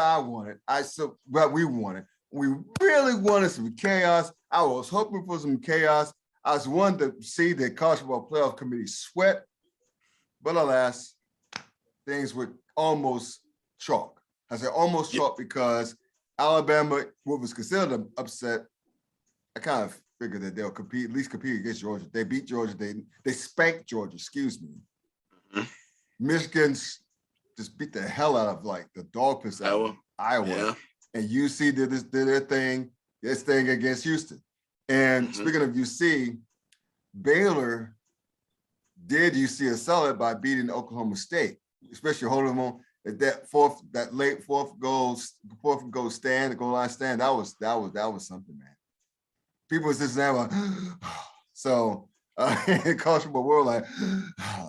I wanted. But we wanted. We really wanted some chaos. I was hoping for some chaos. I was wanting to see the college football playoff committee sweat, but alas, things were almost chalk. I said almost chalk because Alabama, what was considered an upset, I kind of figured that they'll at least compete against Georgia. They beat Georgia. They spanked Georgia, excuse me. Mm-hmm. Michigan just beat the hell out of like the dog piss out of Iowa. Yeah. And UC did their thing against Houston. And speaking of UC, Baylor did UC a solid by beating Oklahoma State, especially holding them on at that late fourth goal stand, the goal line stand. That was something, man. People in Cincinnati were like, so in college football world, like,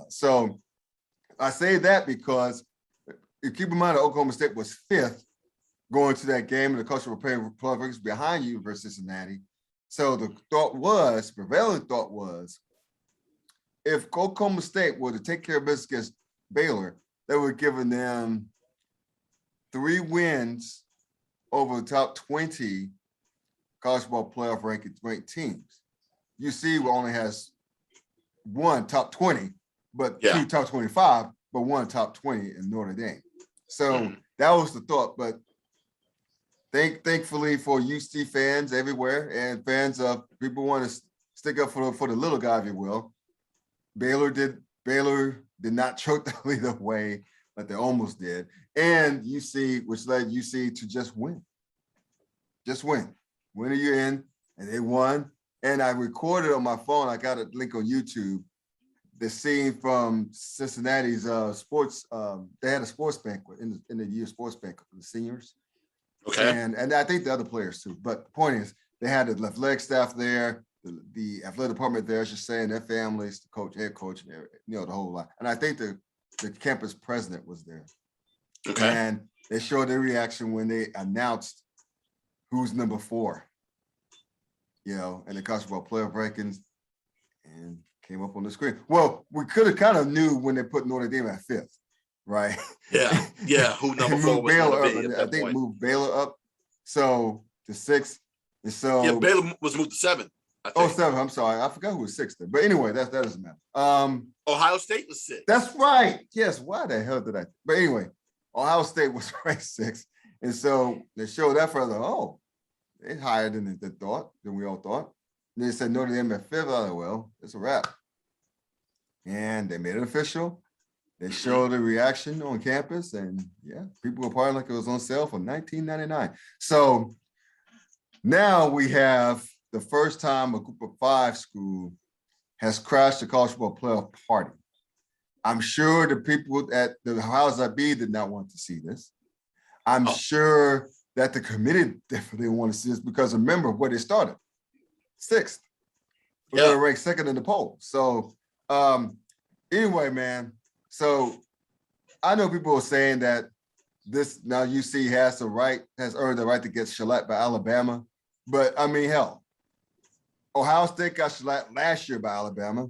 so I say that because you keep in mind that Oklahoma State was 5th going to that game, and the coach was playing behind University of Cincinnati. So the prevailing thought was, if Oklahoma State were to take care of business against Baylor, they would have given them 3 wins over the top 20 college football playoff ranked teams. UC only has 1 top 20, but 2 top 25, but 1 top 20 in Notre Dame. So that was the thought, but thankfully for UC fans everywhere and fans of people want to stick up for the little guy, if you will. Baylor did not choke the lead away, but they almost did. And UC, which led UC to just win. Just win. Win a year in, and they won. And I recorded on my phone, I got a link on YouTube, the scene from Cincinnati's sports. They had a sports banquet in the year sports banquet for the seniors. Okay. And I think the other players too. But the point is, they had the athletic staff there, the athletic department there, just saying their families, the coach, head coach, the whole lot. And I think the campus president was there. Okay. And they showed their reaction when they announced who's number 4, and the college football playoff rankings, and came up on the screen. Well, we could have kind of knew when they put Notre Dame at 5th. Right. Yeah. Who number 4 was Baylor up? I think moved Baylor up to 6th. And so Baylor was moved to 7th. I think. 7. I'm sorry, I forgot who was 6th. But anyway, that doesn't matter. Ohio State was 6th. That's right. Yes. Why the hell did I? But anyway, Ohio State was ranked 6th, and so they showed that further. Oh, they're higher than we all thought. And they said Notre Dame at 5th. Oh, well, it's a wrap. And they made it official. They showed the reaction on campus, and people were partying like it was on sale for $19.99. So now we have the first time a group of 5 school has crashed the college football playoff party. I'm sure the people at the Powers That Be did not want to see this. I'm sure that the committee definitely didn't want to see this because remember where they started, 6th. They were ranked 2nd in the poll. So anyway, man. So I know people are saying that this now UC has earned the right to get shellacked by Alabama. But I mean, hell, Ohio State got shellacked last year by Alabama.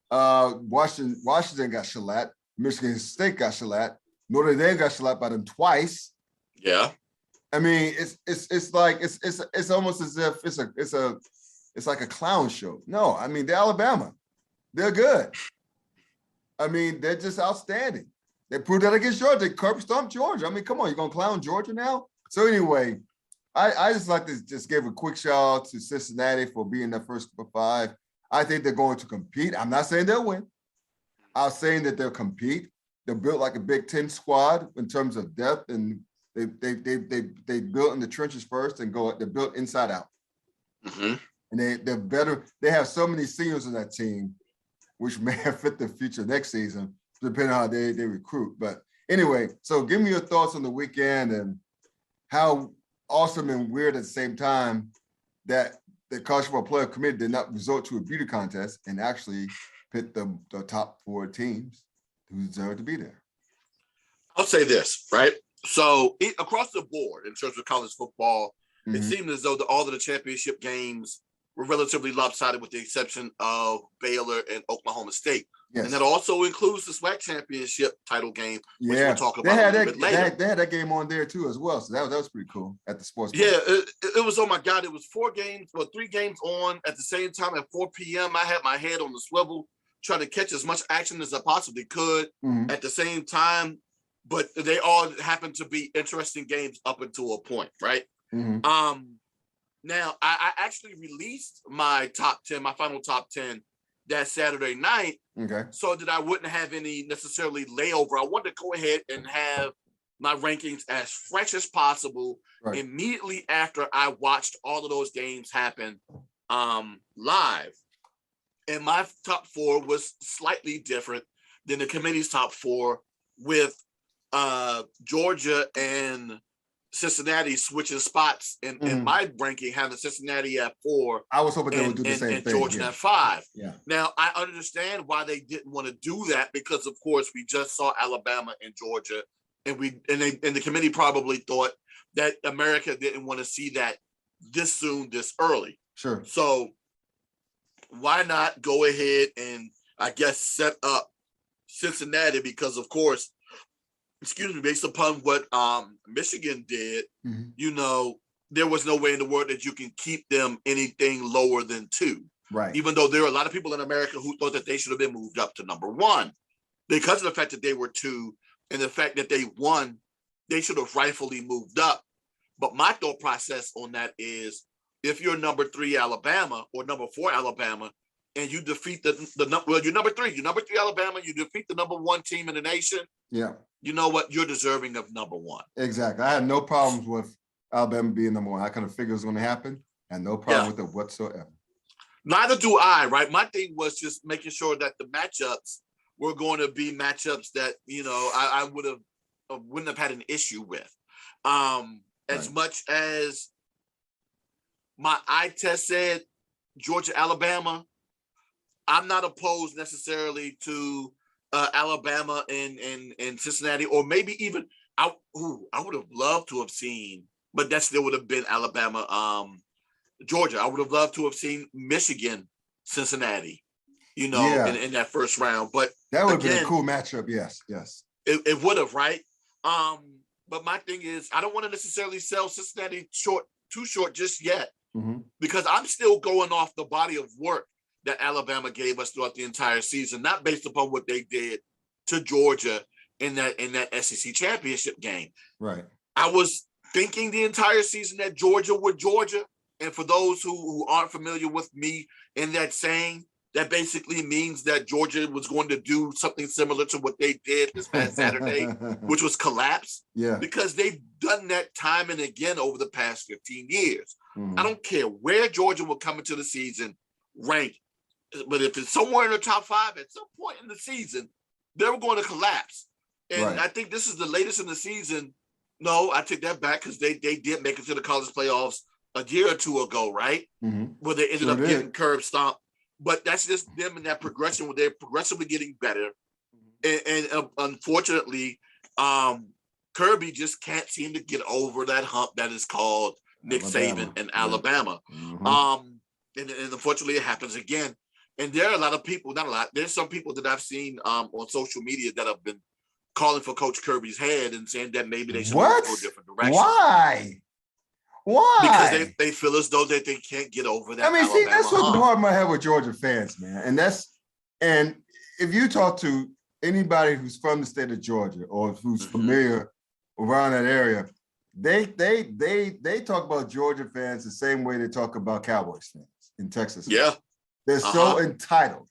Washington got shellacked. Michigan State got shellacked. Notre Dame got shellacked by them twice. Yeah. I mean, it's almost as if it's like a clown show. No, I mean, they're Alabama. They're good. I mean, they're just outstanding. They proved that against Georgia. They curb stomped Georgia. I mean, come on, you're going to clown Georgia now? So anyway, I just like to just give a quick shout out to Cincinnati for being the first group of 5. I think they're going to compete. I'm not saying they'll win. I'm saying that they'll compete. They're built like a Big Ten squad in terms of depth, and they built in the trenches first and they're built inside out. Mm-hmm. And they're better. They have so many seniors on that team, which may have fit the future next season, depending on how they recruit. But anyway, so give me your thoughts on the weekend and how awesome and weird at the same time that the college football playoff committee did not resort to a beauty contest and actually pick the top 4 teams who deserve to be there. I'll say this, right? So across the board in terms of college football, it seemed as though all of the championship games were relatively lopsided with the exception of Baylor and Oklahoma State. And that also includes the SWAC championship title game, which Yeah, we'll talk about a little bit later. They had that game on there too as well. So that was pretty cool at the sports. Yeah, it was, oh my God, it was 3 games on at the same time at 4 p.m. I had my head on the swivel, trying to catch as much action as I possibly could at the same time. But they all happened to be interesting games up until a point, right? Now, I actually released my top 10, my final top 10 that Saturday night, so that I wouldn't have any necessarily layover. I wanted to go ahead and have my rankings as fresh as possible immediately after I watched all of those games happen live. And my top 4 was slightly different than the committee's top 4, with Georgia and Cincinnati switching spots in my ranking, having Cincinnati at 4. I was hoping they would do the same thing. Georgia at 5. Yeah. Now, I understand why they didn't want to do that, because, of course, we just saw Alabama and Georgia, and the committee probably thought that America didn't want to see that this soon, this early. Sure. So why not go ahead and, I guess, set up Cincinnati, because, of course, based upon what Michigan did, you know, there was no way in the world that you can keep them anything lower than 2. Right. Even though there are a lot of people in America who thought that they should have been moved up to number 1 because of the fact that they were 2 and the fact that they won, they should have rightfully moved up. But my thought process on that is, if you're number 3 Alabama or number 4 Alabama, and you defeat you're number 3, Alabama, you defeat the number 1 team in the nation. Yeah. You know what? You're deserving of number 1. Exactly. I had no problems with Alabama being number 1. I kind of figured it was going to happen, and no problem with it whatsoever. Neither do I, right? My thing was just making sure that the matchups were going to be matchups that, you know, I wouldn't have had an issue with. As much as my eye test said Georgia, Alabama, I'm not opposed necessarily to Alabama and Cincinnati, or maybe even I would have loved to have seen, but that still would have been Alabama, Georgia. I would have loved to have seen Michigan, Cincinnati, you know, in that first round. But that would have been a cool matchup. Yes. It would have, right? But my thing is, I don't want to necessarily sell Cincinnati too short just yet, because I'm still going off the body of work that Alabama gave us throughout the entire season, not based upon what they did to Georgia in that SEC championship game. Right. I was thinking the entire season that Georgia would Georgia. And for those who aren't familiar with me in that saying, that basically means that Georgia was going to do something similar to what they did this past Saturday, which was collapse. Yeah. Because they've done that time and again over the past 15 years. I don't care where Georgia will come into the season ranked, but if it's somewhere in the top 5 at some point in the season, they're going to collapse. And I think this is the latest in the season. No, I take that back, because they did make it to the college playoffs a year or 2 ago, right? Where they ended up getting curb stomped. But that's just them in that progression where they're progressively getting better. And unfortunately, Kirby just can't seem to get over that hump that is called Nick Saban and Alabama. And unfortunately, it happens again. And there are a lot of people, not a lot, there's some people that I've seen on social media that have been calling for Coach Kirby's head and saying that maybe they should go a different direction. Why? Because they feel as though that they can't get over that. I mean, see, that's what the part I have with Georgia fans, man. And if you talk to anybody who's from the state of Georgia or who's familiar around that area, they talk about Georgia fans the same way they talk about Cowboys fans in Texas. Yeah. They're so entitled.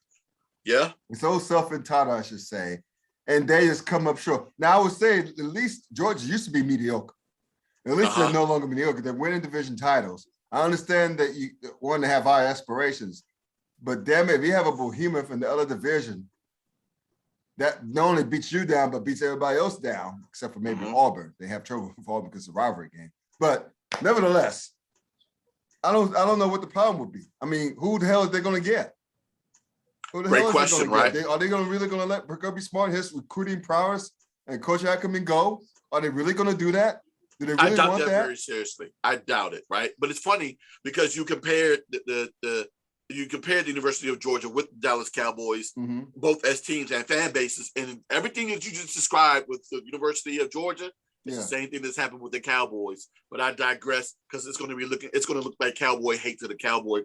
Yeah. They're so self-entitled, I should say. And they just come up short. Now, I would say at least Georgia used to be mediocre. At least they're no longer mediocre. They're winning division titles. I understand that you want to have high aspirations, but damn it, if you have a behemoth in the other division that not only beats you down, but beats everybody else down, except for maybe Auburn. They have trouble with Auburn because it's a rivalry game. But nevertheless, I don't know what the problem would be. I mean, who the hell are they going to get? Great question, right? Are they really going to let Kirby Smart, his recruiting prowess, and Coach Ackerman go? Are they really going to do that? Do they really I doubt want that very seriously. I doubt it, right? But it's funny because you compared the you compare the University of Georgia with the Dallas Cowboys, both as teams and fan bases, and everything that you just described with the University of Georgia, it's the same thing that's happened with the Cowboys. But I digress because it's going to look like Cowboy hate to the Cowboy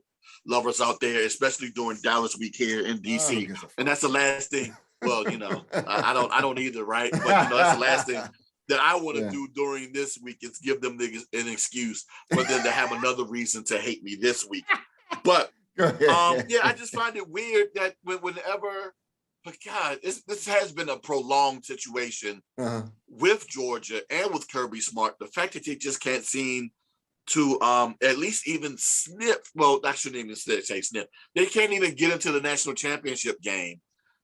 lovers out there, especially during Dallas week here in DC. And that's the last thing. Well, I don't either, right? But that's the last thing that I want to do during this week is give them an excuse for them to have another reason to hate me this week. But I just find it weird that whenever, but God, this has been a prolonged situation with Georgia and with Kirby Smart. The fact that they just can't seem to at least even sniff. Well, I shouldn't even say sniff. They can't even get into the national championship game,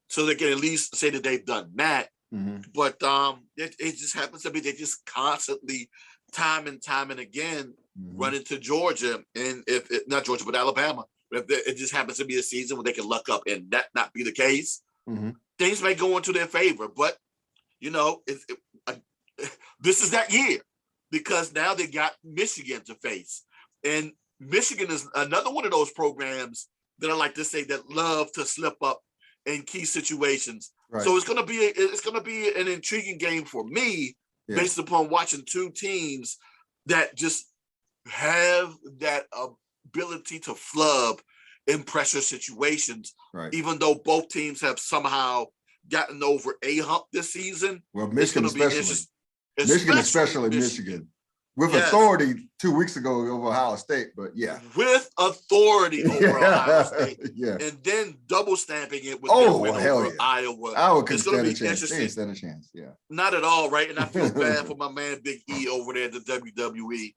so they can at least say that they've done that. But it just happens to be they just constantly, time and again, run into Georgia, and if not Georgia but Alabama. But if it just happens to be a season where they can luck up and that not be the case, things may go into their favor. But this is that year because now they got Michigan to face, and Michigan is another one of those programs that I like to say that love to slip up in key situations. Right. So it's going to be an intriguing game for me based upon watching two teams that just have that ability to flub in pressure situations, even though both teams have somehow gotten over a hump this season. Well, Michigan especially Michigan. With authority 2 weeks ago over Ohio State, but with authority over Ohio State, and then double stamping it with their win over Iowa. Iowa could stand a chance. They stand a chance, not at all, right? And I feel bad for my man Big E over there at the WWE,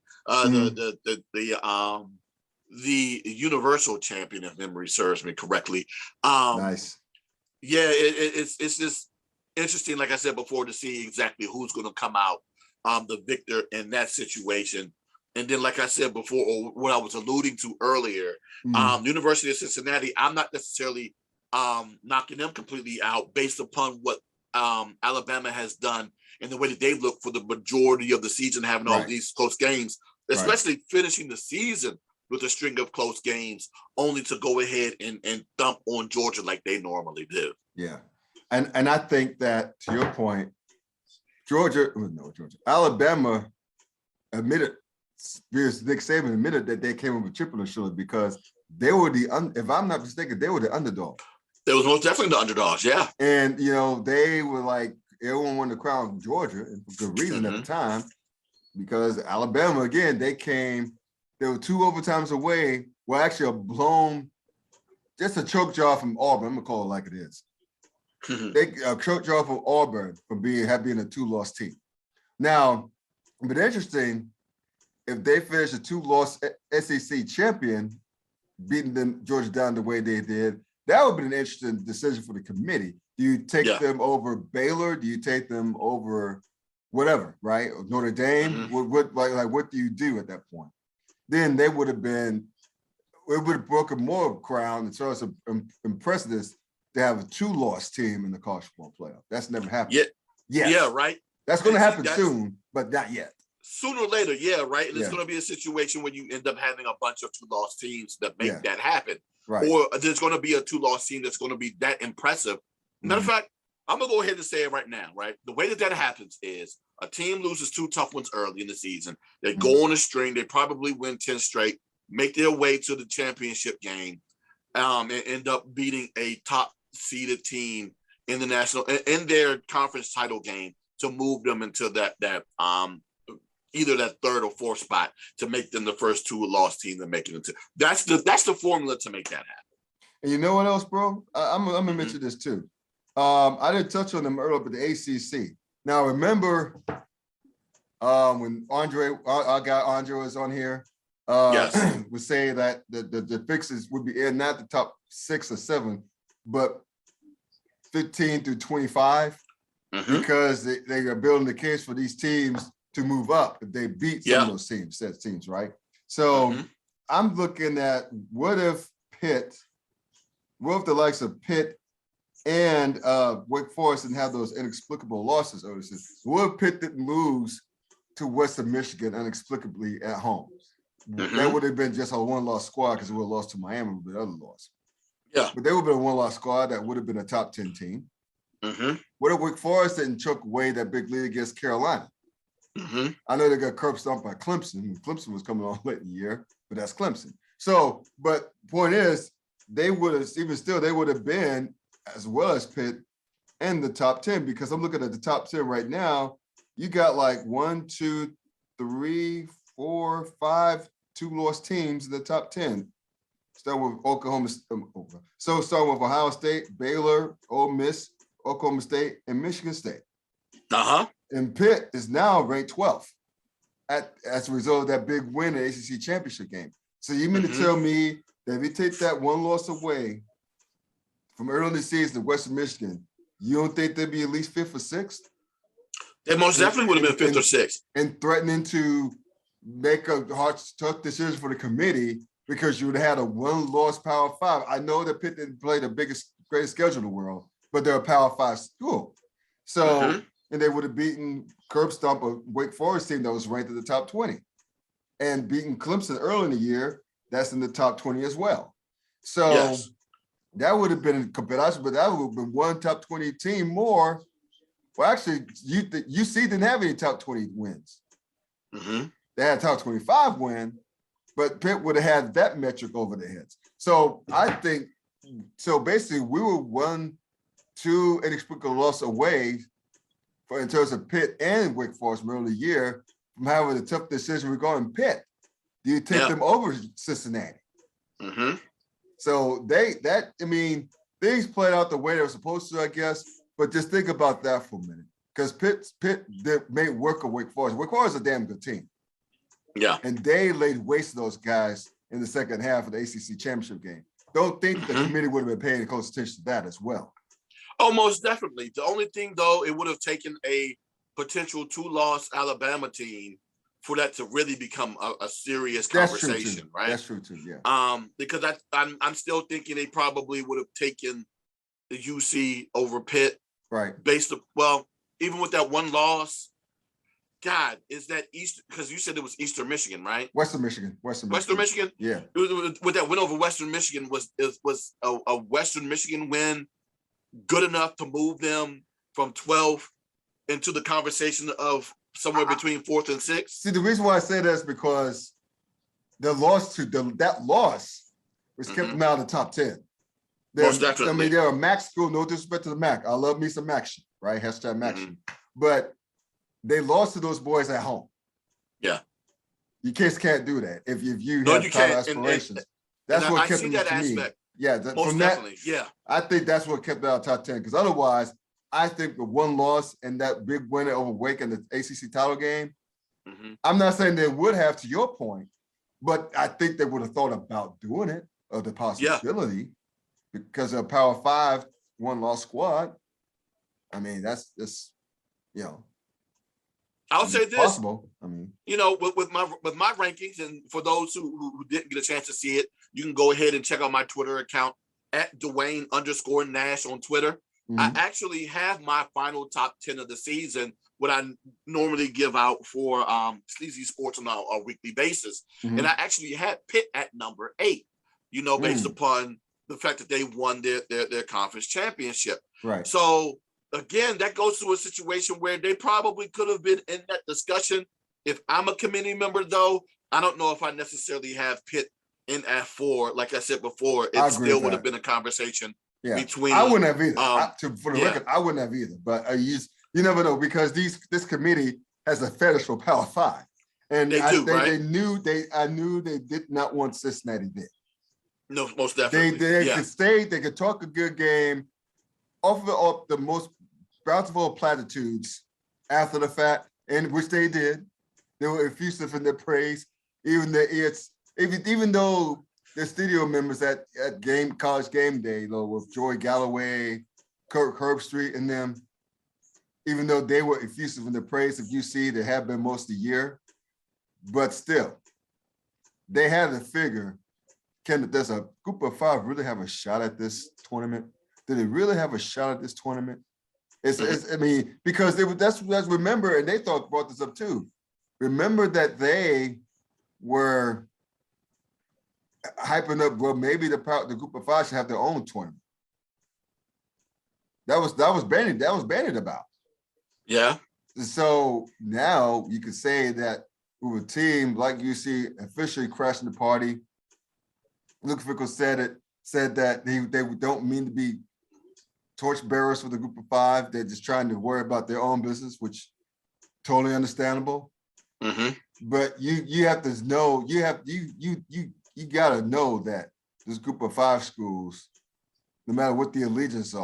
the Universal Champion, if memory serves me correctly. Nice. Yeah, it's just interesting, like I said before, to see exactly who's going to come out the victor in that situation. And then, like I said before, or what I was alluding to earlier, University of Cincinnati, I'm not necessarily knocking them completely out based upon what Alabama has done and the way that they look for the majority of the season, having all these close games, especially finishing the season with a string of close games, only to go ahead and thump on Georgia like they normally do. Yeah. And I think that, to your point, Alabama admitted, Nick Saban admitted that they came up with chip on the shoulder because they were if I'm not mistaken, they were the underdog. They was most definitely the underdogs, yeah. And, they were like, everyone wanted to crown Georgia, and for good reason at the time, because Alabama, again, they were 2 overtimes away. Well, actually, just a choke job from Auburn. I'm going to call it like it is. They choke job from Auburn from being a 2-loss team. Now, but interesting, if they finish a 2-loss SEC champion, beating them Georgia down the way they did, that would be an interesting decision for the committee. Do you take them over Baylor? Do you take them over whatever, right? Notre Dame? What do you do at that point? Then it would have broken more ground in terms of precedence to have a 2-loss team in the college football playoff. That's never happened. Yeah, right. That's going to happen soon, but not yet. Sooner or later, right. And it's going to be a situation where you end up having a bunch of 2-loss teams that make that happen. Right. Or there's going to be a 2-loss team that's going to be that impressive. Matter of fact, I'm going to go ahead and say it right now, right? The way that happens is a team loses 2 tough ones early in the season. They go on a string. They probably win 10 straight, make their way to the championship game, and end up beating a top-seeded team in their conference title game to move them into that either that 3rd or 4th spot to make them the first 2-loss team to make it into. That's the formula to make that happen. And you know what else, bro? I'm gonna mention this too. I didn't touch on them earlier, but the ACC. Now remember when our guy Andre was on here, was saying that the fixes would be in not the top 6 or 7, but 15 through 25, because they are building the case for these teams to move up if they beat some of those teams, right? So I'm looking at what if the likes of Pitt and Wake Forest didn't have those inexplicable losses, What if Pitt didn't lose to Western Michigan inexplicably at home? that would have been just a one-loss squad because it would have lost to Miami with the other loss. Yeah. But they would have been a one-loss squad that would have been a top 10 team. What if Wake Forest didn't choke away that big lead against Carolina? I know they got curb stomped by Clemson. Clemson was coming on late in the year, but that's Clemson. So, but point is, they would have, even still, they would have been, as well as Pitt, in the top 10, because I'm looking at the top 10 right now. You got like 1, 2, 3, 4, 5, 2-loss teams in the top 10. Start with Oklahoma. So starting with Ohio State, Baylor, Ole Miss, Oklahoma State, and Michigan State. And Pitt is now ranked 12th as a result of that big win in the ACC championship game. So you mean to tell me that if you take that one loss away from early in the season to Western Michigan, you don't think they'd be at least 5th or 6th? They most definitely would have been 5th or 6th. And threatening to make a hard, tough decision for the committee because you would have had a one-loss Power 5. I know that Pitt didn't play the greatest schedule in the world, but they're a Power 5 school. So, and they would have beaten curb stomp a Wake Forest team that was ranked in the top 20. And beaten Clemson early in the year, that's in the top 20 as well. So that would have been, but that would have been one top 20 team more. Well, actually, UC didn't have any top 20 wins. They had a top 25 win, but Pitt would have had that metric over their heads. So I think, so basically we were 1, 2 inexplicable loss away in terms of Pitt and Wake Forest from early year from having a tough decision regarding Pitt. Do you take them over Cincinnati? So I mean, things played out the way they were supposed to, I guess, but just think about that for a minute. Because Pitt made work of Wake Forest. Wake Forest is a damn good team. And they laid waste to those guys in the second half of the ACC championship game. Don't think the committee would have been paying close attention to that as well. Oh, most definitely. The only thing, though, it would have taken a potential 2-loss Alabama team for that to really become a serious conversation, right? That's true too, yeah. Because I'm still thinking they probably would have taken the UC over Pitt, right? Even with that one loss, God, is that East? Because you said it was Eastern Michigan, right? Western Michigan. Yeah. With that win over Western Michigan, was a Western Michigan win good enough to move them from 12th into the conversation of somewhere between 4th and 6th? See, the reason why I say that is because that loss was kept them out of the top 10. Most definitely. I mean, they're a MAC school, no disrespect to the MAC. I love me some MAC, right? Hashtag MAC. But they lost to those boys at home. Yeah. You can't do that if you have title aspirations. That's what kept them to me. Yeah, most definitely. I think that's what kept them out of top 10. Because otherwise, I think the one loss and that big winner over Wake in the ACC title game, I'm not saying they would have, to your point, but I think they would have thought about doing it, or the possibility, because of Power 5 one-loss squad. I mean, that's I'll say this. Possible. I mean, with my rankings, and for those who didn't get a chance to see it, you can go ahead and check out my Twitter account at Dwayne_Nash on Twitter. I actually have my final top 10 of the season, what I normally give out for Sleazy Sports on a weekly basis. And I actually had Pitt at number 8, based upon the fact that they won their conference championship. Right. So again, that goes to a situation where they probably could have been in that discussion. If I'm a committee member, though, I don't know if I necessarily have Pitt in at 4. Like I said before, it still would have been a conversation between. I wouldn't have either. For the record, I wouldn't have either. But you never know, because this committee has a fetish for Power 5, and they do, right? I knew they did not want Cincinnati there. No, most definitely. They could stay. They could talk a good game, offer the most bountiful platitudes after the fact, and which they did. They were effusive in their praise, even though the studio members at college game day, with Joy Galloway, Kirk Herbstreit, and them, even though they were effusive in their praise of UC, they have been most of the year, but still, they had to figure, does a group of 5 really have a shot at this tournament? Do they really have a shot at this tournament? I mean, because that's remember, and they brought this up too. Remember that they were hyping up, well, maybe the group of five should have their own tournament. That was bandied about. Yeah. So now you could say that with a team like UC officially crashing the party, Luke Fickell said that they don't mean to be torchbearers for the group of five. They're just trying to worry about their own business, which totally understandable. Mm-hmm. But you have to know, you gotta know that this group of five schools, no matter what the allegiances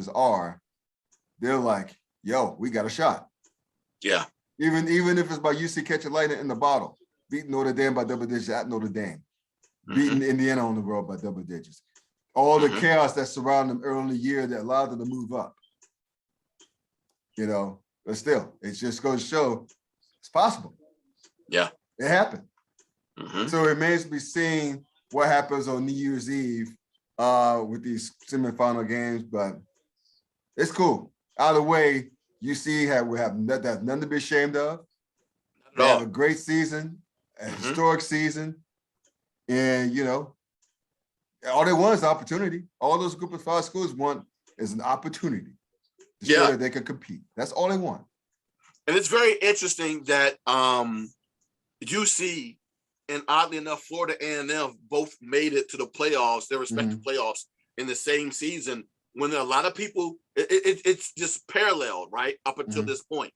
are, they're like, yo, we got a shot. Yeah. Even if it's by UC catching lightning in the bottle, beating Notre Dame by double digits at Notre Dame, beating Indiana on the road by double digits. All the chaos that surrounded them early in the year that allowed them to move up. You know, but still, it just goes to show it's possible. Yeah. It happened. So it remains to be seen what happens on New Year's Eve with these semifinal games, but it's cool. Either way, UC that's nothing to be ashamed of. They have a great season, a historic season, and you know, all they want is opportunity. All those group of five schools want is an opportunity to show that they can compete. That's all they want. And it's very interesting that UC and oddly enough, Florida A&M both made it to the playoffs, their respective playoffs in the same season. When a lot of people, it's just paralleled, right? Up until this point,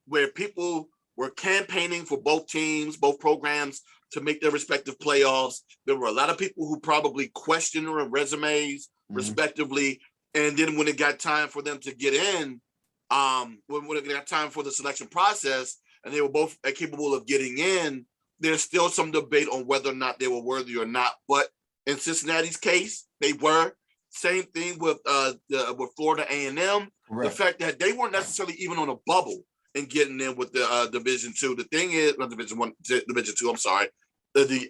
where people were campaigning for both teams, both programs to make their respective playoffs. There were a lot of people who probably questioned their resumes, respectively. And then when it got time for them to get in, when it got time for the selection process, and they were both capable of getting in, there's still some debate on whether or not they were worthy or not. But in Cincinnati's case, they were. Same thing with Florida A&M. The fact that they weren't necessarily even on a bubble and getting in with the Division II. The thing is, not Division I, Division II. I'm sorry, the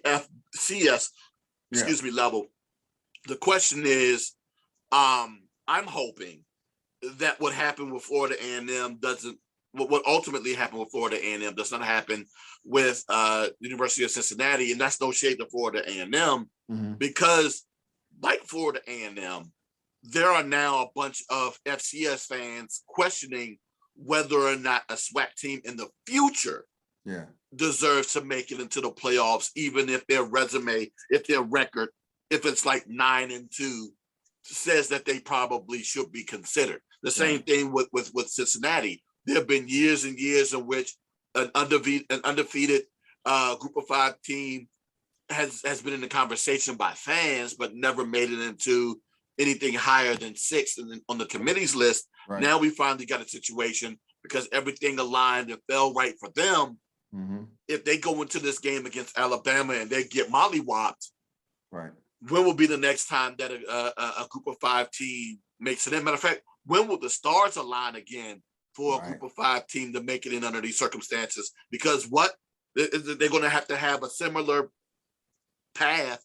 FCS, level. The question is, I'm hoping that what happened with Florida A&M doesn't. What ultimately happened with Florida A&M does not happen with the University of Cincinnati, and that's no shade to Florida A&M because, like Florida A&M, there are now a bunch of FCS fans questioning whether or not a SWAC team in the future deserves to make it into the playoffs, even if their resume, if their record, if it's like 9-2, says that they probably should be considered. The same thing with Cincinnati. There have been years and years in which an undefeated group of five team has been in the conversation by fans, but never made it into anything higher than 6th on the committee's list. Now we finally got a situation because everything aligned and fell right for them. If they go into this game against Alabama and they get mollywopped, when will be the next time that a group of five team makes it in? Matter of fact, when will the stars align again for a group of five team to make it in under these circumstances? Because they're going to have a similar path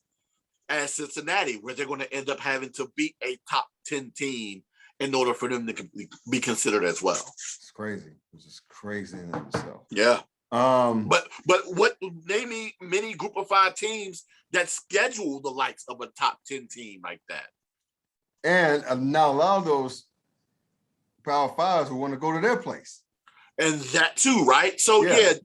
as Cincinnati, where they're going to end up having to beat a top 10 team in order for them to be considered as well. It's crazy. It's just crazy in itself. Yeah. But what name many group of five teams that schedule the likes of a top 10 team like that? And now a lot of those Power Fives who want to go to their place. And that too, right? So it's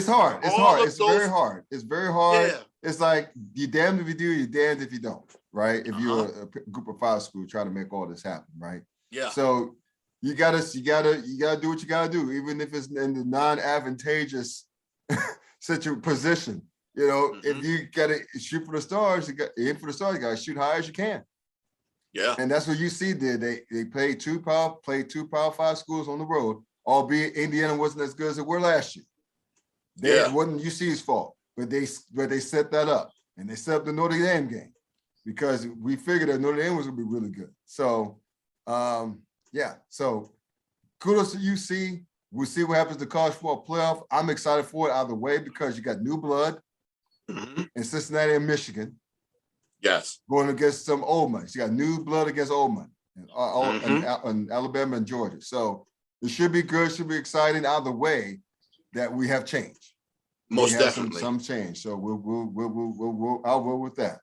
hard. It's hard. It's very hard. It's very hard. Yeah. It's like you're damned if you do, you're damned if you don't, right? If you're a group of five school trying to make all this happen, right? Yeah. So you gotta do what you gotta do, even if it's in the non-advantageous position. You know, if you gotta shoot for the stars, you gotta shoot high as you can. Yeah, and that's what UC did. They played two Power Five schools on the road, albeit Indiana wasn't as good as it were last year. It wasn't UC's fault, but they set that up, and they set up the Notre Dame game because we figured that Notre Dame was gonna be really good. So, so kudos to UC. We'll see what happens to college football playoff. I'm excited for it either way because you got new blood in Cincinnati and Michigan. Yes. Going against some old money. You got new blood against old money and Alabama and Georgia. So it should be good, should be exciting either way that we have change. Most we have definitely. some change. So I'll go with that.